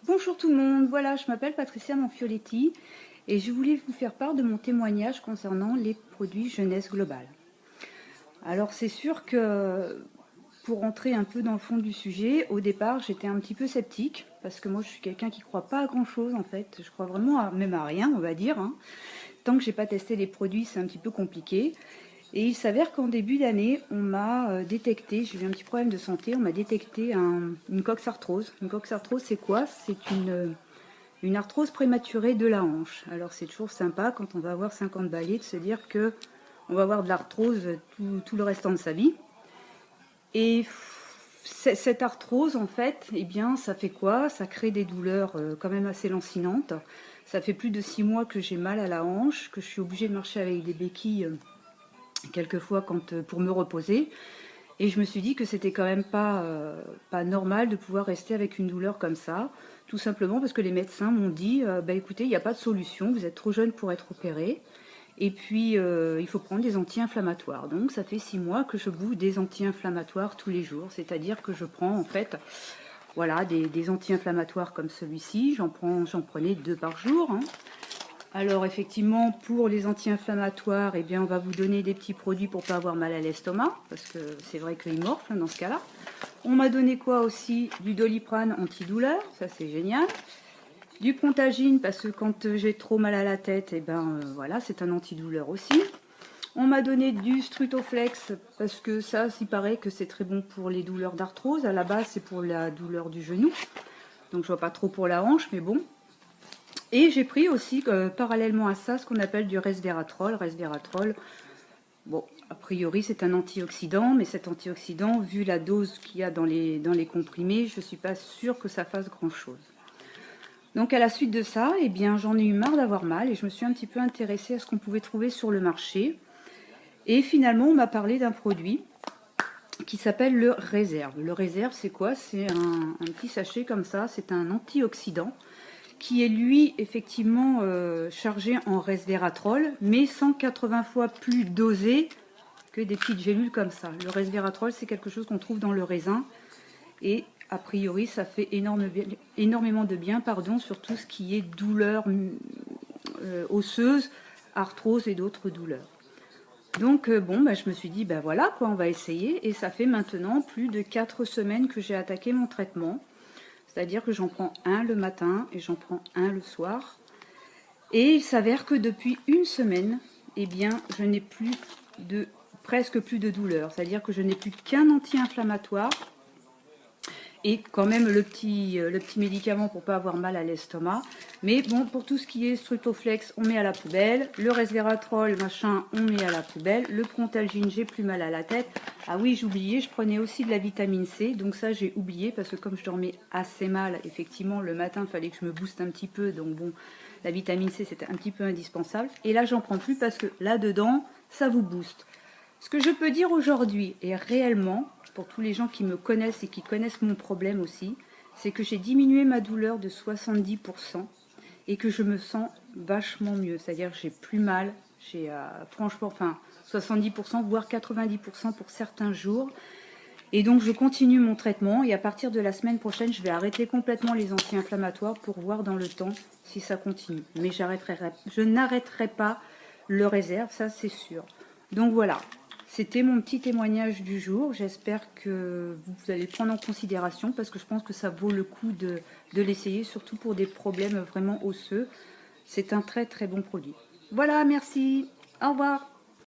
Bonjour tout le monde, voilà, je m'appelle Patricia Manfioletti et je voulais vous faire part de mon témoignage concernant les produits Jeunesse Globale. Alors c'est sûr que pour rentrer un peu dans le fond du sujet, au départ j'étais un petit peu sceptique parce que moi je suis quelqu'un qui ne croit pas à grand chose en fait, je crois vraiment même à rien on va dire, hein. Tant que j'ai pas testé les produits c'est un petit peu compliqué. Et il s'avère qu'en début d'année, on m'a détecté, j'ai eu un petit problème de santé, on m'a détecté une coxarthrose. Une coxarthrose, c'est quoi? C'est une arthrose prématurée de la hanche. Alors c'est toujours sympa quand on va avoir 50 balais de se dire que on va avoir de l'arthrose tout le restant de sa vie. Et cette arthrose, en fait, eh bien, ça fait quoi? Ça crée des douleurs quand même assez lancinantes. Ça fait plus de 6 mois que j'ai mal à la hanche, que je suis obligée de marcher avec des béquilles quelquefois pour me reposer. Et je me suis dit que c'était quand même pas normal de pouvoir rester avec une douleur comme ça, tout simplement parce que les médecins m'ont dit bah écoutez, il n'y a pas de solution, vous êtes trop jeune pour être opéré, et puis il faut prendre des anti-inflammatoires. Donc ça fait 6 mois que je bouffe des anti-inflammatoires tous les jours, c'est-à-dire que je prends en fait voilà, des anti-inflammatoires comme celui-ci, j'en prenais 2 par jour, hein. Alors effectivement, pour les anti-inflammatoires, eh bien, on va vous donner des petits produits pour pas avoir mal à l'estomac, parce que c'est vrai qu'il morfle dans ce cas-là. On m'a donné quoi aussi? Du Doliprane antidouleur, ça c'est génial. Du Contagine, parce que quand j'ai trop mal à la tête, eh ben voilà, c'est un antidouleur aussi. On m'a donné du Strutoflex, parce que ça, il paraît que c'est très bon pour les douleurs d'arthrose. À la base, c'est pour la douleur du genou, donc je vois pas trop pour la hanche, mais bon. Et j'ai pris aussi, parallèlement à ça, ce qu'on appelle du resveratrol. Resveratrol, bon, a priori c'est un antioxydant, mais cet antioxydant, vu la dose qu'il y a dans les comprimés, je ne suis pas sûre que ça fasse grand-chose. Donc à la suite de ça, eh bien, j'en ai eu marre d'avoir mal et je me suis un petit peu intéressée à ce qu'on pouvait trouver sur le marché. Et finalement, on m'a parlé d'un produit qui s'appelle le Réserve. Le Réserve, c'est quoi? C'est un petit sachet comme ça, c'est un antioxydant qui est lui effectivement chargé en resveratrol, mais 180 fois plus dosé que des petites gélules comme ça. Le resveratrol, c'est quelque chose qu'on trouve dans le raisin, et a priori, ça fait énormément de bien, sur tout ce qui est douleur osseuse, arthrose et d'autres douleurs. Donc bon, bah, je me suis dit, bah voilà, quoi, on va essayer, et ça fait maintenant plus de 4 semaines que j'ai attaqué mon traitement. C'est-à-dire que j'en prends un le matin et j'en prends un le soir. Et il s'avère que depuis une semaine, eh bien, je n'ai presque plus de douleur. C'est-à-dire que je n'ai plus qu'un anti-inflammatoire et quand même le petit médicament pour pas avoir mal à l'estomac. Mais bon, pour tout ce qui est Strutoflex, on met à la poubelle. Le resveratrol, machin, on met à la poubelle. Le Contalgine, j'ai plus mal à la tête. Ah oui, j'oubliais, je prenais aussi de la vitamine C. Donc ça, j'ai oublié parce que comme je dormais assez mal, effectivement, le matin, il fallait que je me booste un petit peu. Donc bon, la vitamine C, c'était un petit peu indispensable. Et là, j'en prends plus parce que là-dedans, ça vous booste. Ce que je peux dire aujourd'hui, et réellement, pour tous les gens qui me connaissent et qui connaissent mon problème aussi, c'est que j'ai diminué ma douleur de 70% et que je me sens vachement mieux. C'est-à-dire que j'ai plus mal, j'ai franchement, enfin 70%, voire 90% pour certains jours. Et donc je continue mon traitement et à partir de la semaine prochaine, je vais arrêter complètement les anti-inflammatoires pour voir dans le temps si ça continue. Mais je n'arrêterai pas le réserve, ça c'est sûr. Donc voilà, c'était mon petit témoignage du jour. J'espère que vous allez le prendre en considération parce que je pense que ça vaut le coup de l'essayer, surtout pour des problèmes vraiment osseux. C'est un très très bon produit. Voilà, merci. Au revoir.